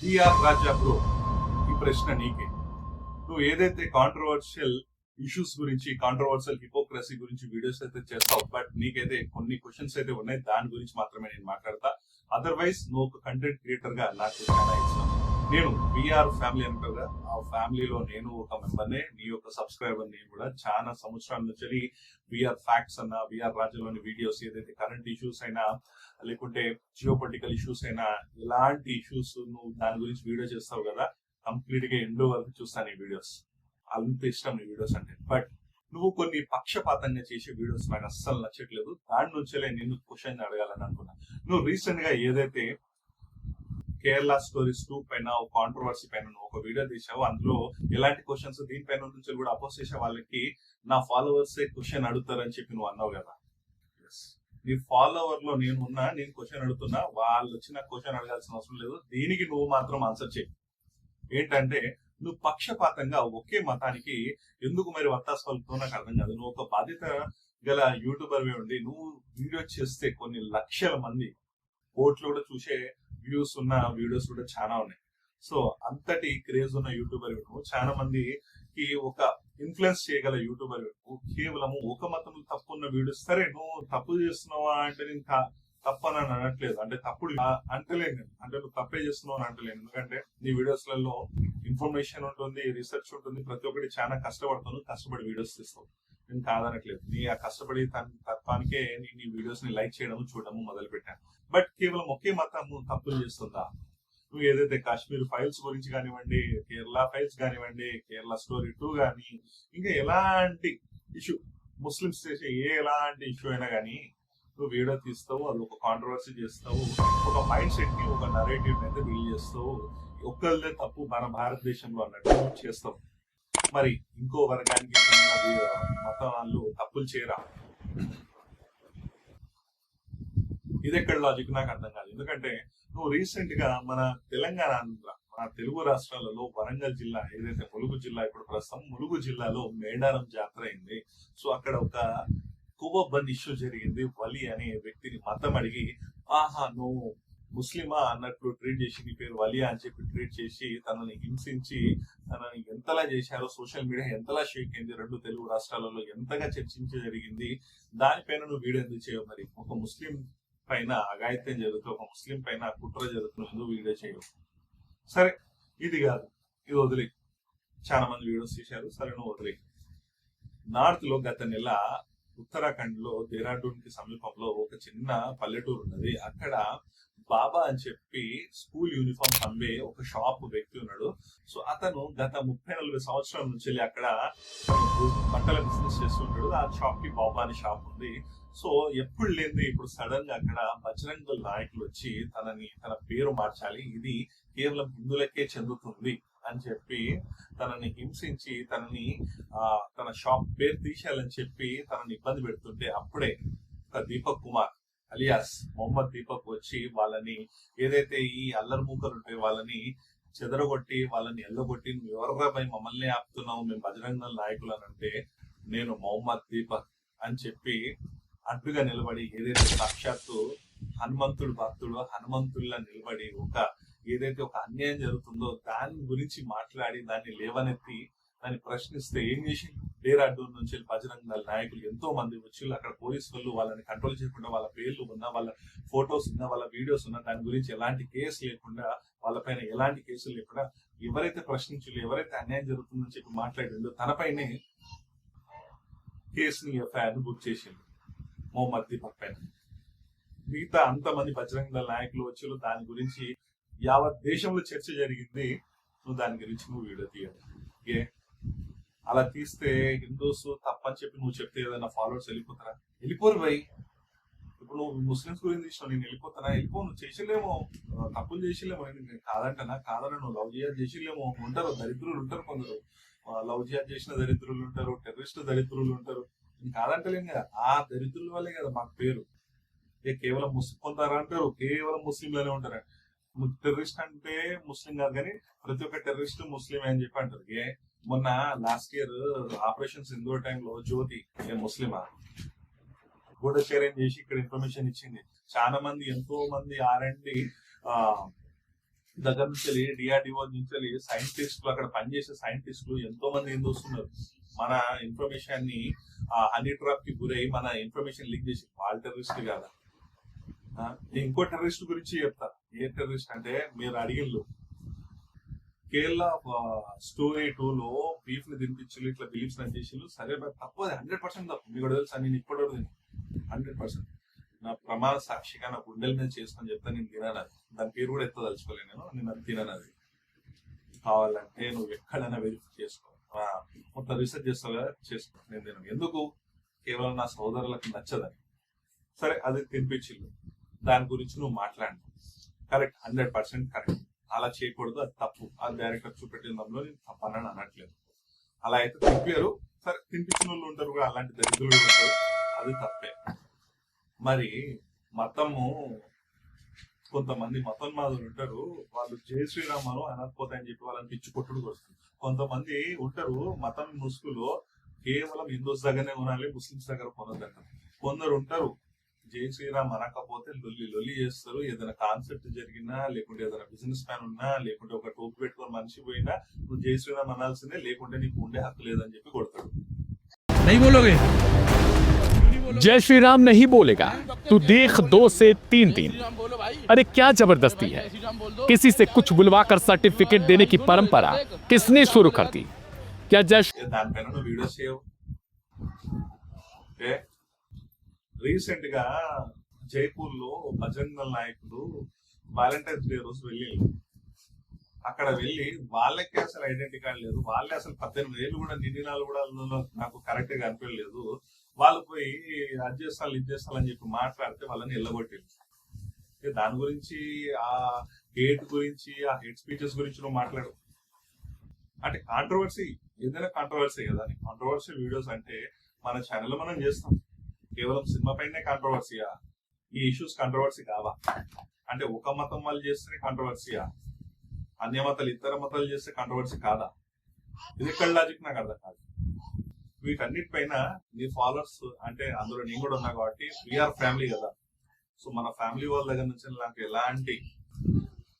TR రాజా bro, ఈ ప్రశ్న నీకే. నువ్వు ఏదైతే కాంట్రవర్షియల్ ఇష్యూస్ గురించి, కాంట్రవర్షియల్ హిపోక్రసీ గురించి వీడియోస్ అయితే చేస్తావు, బట్ నీకైతే కొన్ని క్వశ్చన్స్ అయితే ఉన్నాయి, దాని గురించి మాత్రమే నేను మాట్లాడతా. అదర్వైజ్ నువ్వు ఒక కంటెంట్ క్రియేటర్ గా నాకు చాలా ఇష్టం. నేను విఆర్ ఫ్యామిలీ అంటారుగా, ఆ ఫ్యామిలీలో నేను ఒక మెంబర్నే, నీ యొక్క సబ్స్క్రైబర్. నేను కూడా చాలా సంవత్సరాల నుంచి విఆర్ ఫ్యాక్ట్స్ అన్న, విఆర్ రాజాలోని వీడియోస్, ఏదైతే కరెంట్ ఇష్యూస్ అయినా లేకుంటే జియో పొలిటికల్ ఇష్యూస్ అయినా, ఎలాంటి ఇష్యూస్ నువ్వు దాని గురించి వీడియో చేస్తావు కదా, కంప్లీట్ గా ఎండ్ వరకు చూస్తాను ఈ వీడియోస్. అంత ఇష్టం ఈ వీడియోస్ అంటే. బట్ నువ్వు కొన్ని పక్షపాతంగా చేసే వీడియోస్ నాకు అస్సలు నచ్చట్లేదు. దాని నుంచే నేను క్వశ్చన్ అడగాలని అనుకున్నా. నువ్వు రీసెంట్ గా ఏదైతే కేరళ స్టోరీస్ 2 పైన ఒక కాంట్రవర్సీ పైన నువ్వు ఒక వీడియో తీసావు, అందులో ఎలాంటి క్వశ్చన్స్ దీనిపైన నుంచి కూడా అపోజ్ చేసే వాళ్ళకి నా ఫాలోవర్స్ క్వశ్చన్ అడుగుతారని చెప్పి నువ్వు అన్నావు కదా. నీ ఫాలోవర్ లో నేను ఉన్నా, నేను క్వశ్చన్ అడుగుతున్నా, వాళ్ళు వచ్చిన క్వశ్చన్ అడగాల్సిన అవసరం లేదు. దీనికి నువ్వు మాత్రం ఆన్సర్ చేయి. ఏంటంటే, నువ్వు పక్షపాతంగా ఒకే మతానికి ఎందుకు మరి వత్తాసు పలుకుతావు నాకు అర్థం కాదు. నువ్వు ఒక బాధ్యత గల యూట్యూబర్ ఉండి నువ్వు వీడియో చేస్తే కొన్ని లక్షల మంది కోట్లు కూడా చూసే వ్యూస్ ఉన్న వీడియోస్ కూడా చాలా ఉన్నాయి. సో అంతటి క్రేజ్ ఉన్న యూట్యూబర్ నువ్వు, చాలా మందికి ఒక ఇన్ఫ్లుయెన్స్ చేయగల యూట్యూబర్ నువ్వు, కేవలం ఒక మతం తప్పున్న వీడియోస్. సరే, నువ్వు తప్పు చేస్తున్నావా అంటే నేను తప్పని అనట్లేదు, అంటే తప్పుడు అంటలేను, అంటే నువ్వు తప్పే చేస్తున్నావు అని అంటలేను. ఎందుకంటే నీ వీడియోస్ లలో ఇన్ఫర్మేషన్ ఉంటుంది, రీసెర్చ్ ఉంటుంది, ప్రతి ఒక్కటి చాలా కష్టపడి వీడియోస్ తీస్తావు. నేను కాదనట్లేదు. నీ ఆ కష్టపడి తత్వానికే నేను నీ వీడియోస్ ని లైక్ చేయడం, చూడడం మొదలు పెట్టాను. బట్ కేవలం ఒకే మతం తప్పులు చేస్తుందా? నువ్వు ఏదైతే కాశ్మీర్ ఫైల్స్ గురించి కానివ్వండి, కేరళ ఫైల్స్ కానివ్వండి, కేరళ స్టోరీ 2 కానీ, ఇంకా ఎలాంటి ఇష్యూ, ముస్లిమ్స్ చేసే ఎలాంటి ఇష్యూ అయినా కానీ నువ్వు వీడియో తీస్తావు, అది ఒక కాంట్రవర్సీ చేస్తావు, ఒక మైండ్ సెట్ ని, ఒక నరేటివ్ అయితే బిల్డ్ చేస్తావు. ఒక్కళ్ళే తప్పు మన భారతదేశంలో అన్నట్టు చేస్తావు. మరి ఇంకో వర్గానికి చెందిన మతం వాళ్ళు తప్పులు చేయరా? ఇది ఎక్కడ లాజిక్ నాకు అర్థం కాదు. ఎందుకంటే నువ్వు రీసెంట్ గా మన తెలంగాణ, మన తెలుగు రాష్ట్రాలలో వరంగల్ జిల్లా, ఏదైతే ములుగు జిల్లా, ఇప్పుడు ప్రస్తుతం ములుగు జిల్లాలో మేడారం జాతర అయింది. సో అక్కడ ఒక కువబ్బన్ ఇష్యూ జరిగింది. వలి అనే వ్యక్తిని మతం అడిగి, ఆహా నువ్వు ముస్లిమా అన్నట్లు ట్రీట్ చేసి, నీ పేరు వలియా అని చెప్పి ట్రీట్ చేసి, తనని హింసించి, తనని ఎంతలా చేశారో సోషల్ మీడియా ఎంతలా షేక్ అయింది, 2 తెలుగు రాష్ట్రాలలో ఎంతగా చర్చించ జరిగింది. దానిపైన నువ్వు వీడియో ఎందుకు చేయవు? మరి ఒక ముస్లిం పైన అఘాయిత్యం జరుగుతూ, ఒక ముస్లిం పైన కుట్ర జరుగుతున్న ఎందుకు వీడియో చేయవు? సరే, ఇది కాదు, ఇది వదిలే. చాలా మంది వీడియోస్ చేశారు, సరే నువ్వు వదిలే. నార్త్ లో గత నెల ఉత్తరాఖండ్ లో దేహ్రాదూన్ కి సమీపంలో ఒక చిన్న పల్లెటూరు ఉన్నది. అక్కడ బాబా అని చెప్పి స్కూల్ యూనిఫామ్ అమ్మే ఒక షాప్ వ్యక్తి ఉన్నాడు. సో అతను గత 30-40 సంవత్సరాల నుంచి అక్కడ బట్టల బిజినెస్ చేస్తుంటాడు. ఆ షాప్ కి బాబా అనే షాప్ ఉంది. సో ఎప్పుడు లేని ఇప్పుడు సడన్ గా అక్కడ బజరంగ్ దళ్ నాయకులు వచ్చి తన పేరు మార్చాలి, ఇది కేవలం హిందువులకే చెందుతుంది అని చెప్పి తనని హింసించి, తన షాప్ పేరు తీసేయాలని చెప్పి తనని ఇబ్బంది పెడుతుంటే, అప్పుడే ఒక దీపక్ కుమార్ అలియాస్ మొహమ్మద్ దీపక్ వచ్చి వాళ్ళని, ఏదైతే ఈ అల్లరి మూకలు ఉంటాయి వాళ్ళని చెదరగొట్టి, వాళ్ళని ఎల్లగొట్టి, నువ్వు ఎవర్రా భయ్ మమ్మల్ని ఆపుతున్నావు, మేము బజరంగ్ దళ్ నాయకులు అని అంటే, నేను మొహమ్మద్ దీపక్ అని చెప్పి అడ్డుగా నిలబడి, ఏదైతే సాక్షాత్తు హనుమంతుడు భక్తుడు హనుమంతుల్లా నిలబడి ఏదైతే ఒక అన్యాయం జరుగుతుందో దాని గురించి మాట్లాడి, దాన్ని లేవనెత్తి, దాన్ని ప్రశ్నిస్తే ఏం చేసి, డేరాడూన్ నుంచి బజరంగ్ దళ్ నాయకులు ఎంతో మంది వచ్చి అక్కడ పోలీసు వాళ్ళు వాళ్ళని కంట్రోల్ చేయకుండా, వాళ్ళ పేర్లు ఉన్నా, వాళ్ళ ఫొటోస్ ఉన్నా, వాళ్ళ వీడియోస్ ఉన్నా, దాని గురించి ఎలాంటి కేసు లేకుండా, వాళ్ళపైన ఎలాంటి కేసులు లేకుండా, ఎవరైతే ప్రశ్నించాలో, ఎవరైతే అన్యాయం జరుగుతుందని చెప్పి మాట్లాడిందో తనపైనే కేసుని, ఎఫ్ఐఆర్ బుక్ చేసింది మొహమ్మద్ దీపక్ పైన. మిగతా అంతమంది బజరంగ్ దళ్ నాయకులు వచ్చి దాని గురించి యావత్ దేశంలో చర్చ జరిగింది. నువ్వు దాని గురించి నువ్వు వీడియో తీయాలి. అలా తీస్తే హిందూస్ తప్పని చెప్పి నువ్వు చెప్తే ఏదైనా ఫాలోవర్స్ వెళ్ళిపోతారా? వెళ్ళిపోరు భయ్. ఇప్పుడు నువ్వు ముస్లిమ్స్ గురించి తీసినావు, నేను వెళ్ళిపోతానా? నువ్వు చేసిలేమో, తప్పులు చేసిలేమో, నేను కాదన్నా నువ్వు లవ్ జిహాద్ చేసిలేమో. ఉంటారు దరిద్రులు, ఉంటారు కొందరు లవ్ జిహాద్ చేసిన దరిద్రులు ఉంటారు, టెర్రరిస్ట్ దరిద్రులు ఉంటారు. నేను కాదంటలేను కదా, ఆ దరిద్రుల వల్లే కదా మాకు పేరు. కేవలం కొందరు అంటారు కేవలం ముస్లింలోనే ఉంటారు. టెర్రరిస్ట్ అంటే ముస్లిం కాదు, కానీ ప్రతి ఒక్క టెర్రరిస్ట్ ముస్లిం అని చెప్పి అంటారు. మొన్న లాస్ట్ ఇయర్ ఆపరేషన్ సింధూర్ టైంలో జ్యోతి ముస్లిమా కూడా షేర్ చేసి ఇక్కడ ఇన్ఫర్మేషన్ ఇచ్చింది. చాలా మంది, ఎంతో మంది R&D దగ్గర నుంచి డిఆర్డిఓ నుంచి సైంటిస్టులు, అక్కడ పనిచేసే సైంటిస్టులు ఎంతో మంది ఏం చూస్తున్నారు, మన ఇన్ఫర్మేషన్ ని హనీ ట్రాప్ కి గురై మన ఇన్ఫర్మేషన్ లీక్ చేసి వాళ్ళ టెర్రరిస్ట్ కాదా. నేను ఇంకో టెర్రరిస్ట్ గురించి చెప్తా. ఏ టెర్రరిస్ట్ అంటే మీరు అడిగిళ్ళు కేరళ స్టోరీ 2 లో బీఫ్ ని తినిపించారు, ఇట్లా బిలీఫ్స్ అని చేసి సరే తప్పు, 100% తప్పు. మీకు కూడా తెలుసు, నేను ఇప్పుడు 100% నా ప్రమాణ సాక్షిగా నా గుండెల మీద చేసుకొని చెప్తా. నేను తినను, దాని పేరు కూడా ఎత్తదలుచుకోలేను, నేను అది తినను. అది కావాలంటే నువ్వు ఎక్కడైనా వెరిఫై చేసుకో, మొత్తం రీసెర్చ్ చేస్తావు కదా, చేసుకో. నేను తినను. ఎందుకు? కేవలం నా సోదరులకు నచ్చదని. సరే అది తినిపించిల్లు, దాని గురించి నువ్వు మాట్లాడు, కరెక్ట్, 100% కరెక్ట్. అలా చేయకూడదు, అది తప్పు. అది డైరెక్టర్ చూపెట్టిన దానిలో నేను తప్పనని అనట్లేదు. అలా అయితే తిప్పారు, సరే తినిపించిన వాళ్ళు ఉంటారు కూడా, అలాంటి దరిద్రులు ఉంటారు, అది తప్పే. మరి మతము, కొంతమంది మతోన్మాదులు ఉంటారు, వాళ్ళు జై శ్రీరామను అనకపోతే అని చెప్పి వాళ్ళని పిచ్చి కొట్టుడు వస్తుంది. కొంతమంది ఉంటారు మతం ముసుగులో కేవలం హిందూస్ దగ్గరనే కొనాలి, ముస్లిమ్స్ దగ్గర కొనద్దంటారు. కొందరు ఉంటారు జై శ్రీరామ్ అనకపోతే లొల్లి చేస్తారు. ఏదైనా కాన్సెప్ట్ జరిగినా, లేకుంటే ఏదైనా బిజినెస్ మ్యాన్ ఉన్నా, లేకుంటే ఒక టోపీ పెట్టుకొని మనిషి పోయినా నువ్వు జై శ్రీరామ్ అనాల్సిందే, లేకుంటే నీకు ఉండే హక్కు లేదని చెప్పి కొడతాడు. जय श्री राम नहीं बोलेगा तो देख 2 से 3 दिन। अरे क्या जबरदस्ती है, किसी से कुछ बुलवाकर सर्टिफिकेट देने की परंपरा किसने शुरू कर दी? क्या जय దానిపైన నువ్వు వీడియోస్ చేయవు. రీసెంట్ గా జైపూర్ లో బజరంగ్ దళ్ నాయకులు వ్యాలంటైన్స్ డే రోజు వెళ్ళి, అక్కడ వెళ్ళి వాళ్ళకి అసలు ఐడెంటిటీ కార్డు లేదు, వాళ్ళే అసలు 18 ఏళ్ళు కూడా నిండినాలు కూడా నాకు కరెక్ట్ గా అనిపించలేదు. వాళ్ళు పోయి అది చేస్తాను ఇది చేస్తాను చెప్పి మాట్లాడితే వాళ్ళని ఎల్లగొట్టారు. దాని గురించి, ఆ హేట్ గురించి, ఆ హేట్ స్పీచెస్ గురించి నువ్వు మాట్లాడు. అంటే కాంట్రవర్సీ, ఏదైనా కాంట్రవర్సీ కదా. కాంట్రవర్షియల్ వీడియోస్ అంటే మన ఛానల్లో మనం చేస్తాం. కేవలం సినిమా పైనే కాంట్రవర్సీయా? ఈ ఇష్యూస్ కాంట్రవర్సీ కావా? అంటే ఒక మతం వాళ్ళు చేస్తే కాంట్రవర్సీయా? అన్య మతాలు ఇతర మతాలు చేస్తే కాంట్రవర్సీ కాదా? ఇది ఎక్కడ లాజిక్ నాకు అర్థం కాదు. వీటన్నిటిపైన నీ ఫాలోవర్స్, అంటే అందులో నేను కూడా ఉన్నా కాబట్టి వీఆర్ ఫ్యామిలీ కదా. సో మన ఫ్యామిలీ వాళ్ళ దగ్గర నుంచి నాకు ఎలాంటి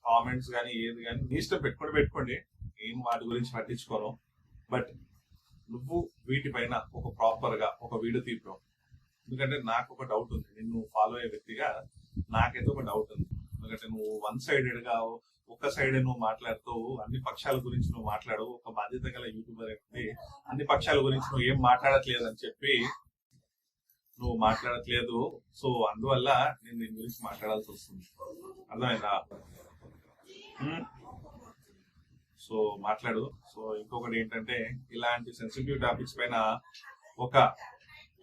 కామెంట్స్ కానీ ఏది కానీ నీ ఇష్టం పెట్టుకోండి, నేను వాటి గురించి పట్టించుకోను. బట్ నువ్వు వీటిపైన ఒక ప్రాపర్ గా ఒక వీడియో తీద్దాం. ఎందుకంటే నాకు ఒక డౌట్ ఉంది, నిన్ను ఫాలో అయ్యే వ్యక్తిగా నాకైతే ఒక డౌట్ ఉంది. ఎందుకంటే నువ్వు వన్ సైడెడ్ గా ఒక్క సైడ్ నువ్వు మాట్లాడుతూ అన్ని పక్షాల గురించి నువ్వు మాట్లాడు. ఒక బాధ్యత గల యూట్యూబర్ అయితే అన్ని పక్షాల గురించి నువ్వు ఏం మాట్లాడట్లేదు అని చెప్పి నువ్వు మాట్లాడట్లేదు. సో అందువల్ల నేను దీని గురించి మాట్లాడాల్సి వస్తుంది. అర్థమైందా? సో మాట్లాడు. సో ఇంకొకటి ఏంటంటే, ఇలాంటి సెన్సిటివ్ టాపిక్స్ పైన ఒక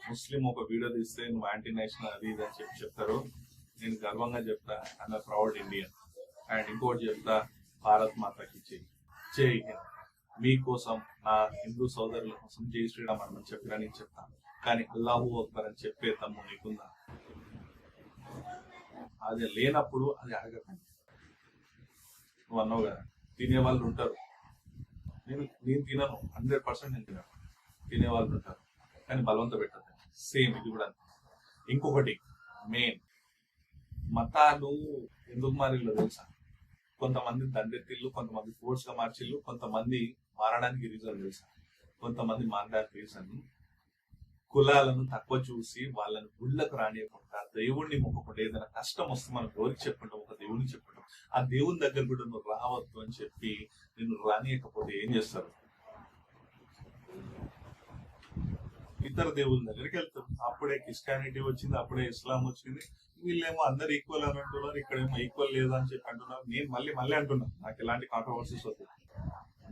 ముస్లిం ఒక వీడియో తీస్తే నువ్వు యాంటీ నేషనల్ అది ఇది అని చెప్పి చెప్తారు. నేను గర్వంగా చెప్తా, అండ్ ప్రౌడ్ ఇండియన్. అండ్ ఇంకోటి చెప్తా, భారత్ మాతకి జై హింద్. మీకోసం, నా హిందూ సోదరుల కోసం జై శ్రీరామ్ అని చెప్పినా నేను చెప్తాను. కానీ అల్లాహు అక్బర్ అని చెప్పే తమ్ము నీకుందా? అది లేనప్పుడు అది అడగకండి. నువ్వు అన్నావు కదా, తినే వాళ్ళు ఉంటారు. నేను తినను, 100% నేను తినను. తినేవాళ్ళు ఉంటారు, కానీ బలవంత పెట్టదు. సేమ్ ఇది కూడా. ఇంకొకటి మెయిన్, మతాలు ఎందుకు మారిల్లో తెలుసా? కొంతమంది దండెత్తిళ్ళు, కొంతమంది ఫోర్స్ గా మార్చిళ్ళు, కొంతమంది మారడానికి రీజన్ తెలుసా? కొంతమంది మారడానికి రీజన్ కులాలను తక్కువ చూసి వాళ్ళని గుళ్ళకు రానియకుండా, దేవుణ్ణి మొక్కకుండా, ఏదైనా కష్టం వస్తే మనం ఎవరికి చెప్పుకుంటాం? ఒక దేవుడిని చెప్పుకుంటాం. ఆ దేవుని దగ్గర కూడా నువ్వు రావద్దు అని చెప్పి నిన్ను రానియకపోతే ఏం చేస్తారు? ఇతర దేవుళ్ళ దగ్గరికి వెళ్తారు. అప్పుడే క్రిస్టియానిటీ వచ్చింది, అప్పుడే ఇస్లాం వచ్చింది. వీళ్ళేమో అందరు ఈక్వల్ అని అంటున్నారు, ఇక్కడేమో ఈక్వల్ లేదా అని చెప్పి అంటున్నారు. నేను మళ్ళీ అంటున్నాను, నాకు ఎలాంటి కాంట్రవర్సీస్ వద్దు.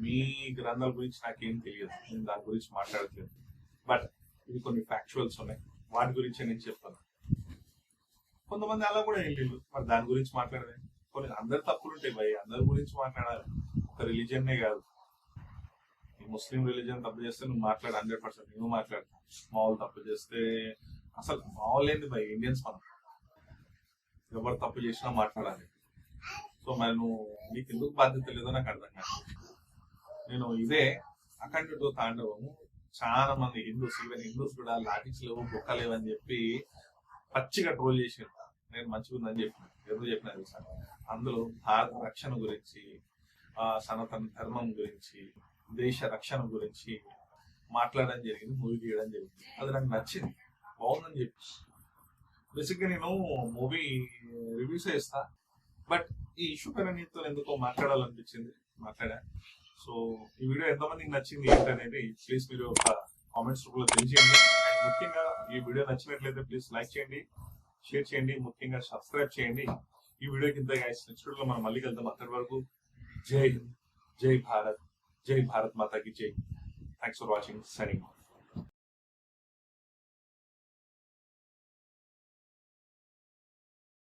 మీ గ్రంథాల గురించి నాకేం తెలియదు, నేను దాని గురించి మాట్లాడట్లేదు. బట్ ఇది కొన్ని ఫ్యాక్చువల్స్ ఉన్నాయి, వాటి గురించే నేను చెప్తాను. కొంతమంది అలా కూడా ఏం లేదు, మరి దాని గురించి మాట్లాడలే. కొన్ని అందరు తప్పులు ఉంటాయి భయ్, అందరి గురించి మాట్లాడాలి. ఒక రిలీజియన్నే కాదు, ముస్లిం రిలీజియన్ తప్పు చేస్తే నువ్వు మాట్లాడు, 100% నువ్వు మాట్లాడతావు. మామూలు తప్పు చేస్తే అసలు మామూలు ఏంది భయ్, ఇండియన్స్ మనం ఎవరు తప్పు చేసినా మాట్లాడాలి. సో మరి నువ్వు నీకు ఎందుకు బాధ్యత లేదో నాకు అర్థం కాదు. నేను ఇదే అఖండ తాండవము చాలా మంది హిందూస్, ఈవెన్ హిందూస్ కూడా లాటిక్స్ లేవు, బొక్క లేవని చెప్పి పచ్చిగా ట్రోల్ చేసారు. నేను మంచిగా ఉందని చెప్పిన ఎవరు చెప్పిన తెలుసా, అందులో భారత రక్షణ గురించి, సనాతన ధర్మం గురించి, దేశ రక్షణ గురించి మాట్లాడడం జరిగింది, మూవీ తీయడం జరిగింది. అది నాకు నచ్చింది, బాగుందని చెప్పి. బేసిక్ గా నేను మూవీ రివ్యూస్ ఇస్తా, బట్ ఈ ఇష్యూ పైన నీతో ఎందుకో మాట్లాడాలనిపించింది, మాట్లాడా. సో ఈ వీడియో ఎంతమందికి నచ్చింది ఏంటనేది ప్లీజ్ మీరు ఒక కామెంట్స్ రూపంలో తెలియజేయండి. అండ్ ముఖ్యంగా ఈ వీడియో నచ్చినట్లయితే ప్లీజ్ లైక్ చేయండి, షేర్ చేయండి, ముఖ్యంగా సబ్స్క్రైబ్ చేయండి. ఈ వీడియోకి ఇంత గైస్, నెక్స్ట్ వీడియోలో మనం మళ్ళీ వెళ్దాం. అక్కడి వరకు జై హింద్, జై భారత్, జై భారత్ మాతాకి జై. Thanks for watching, signing.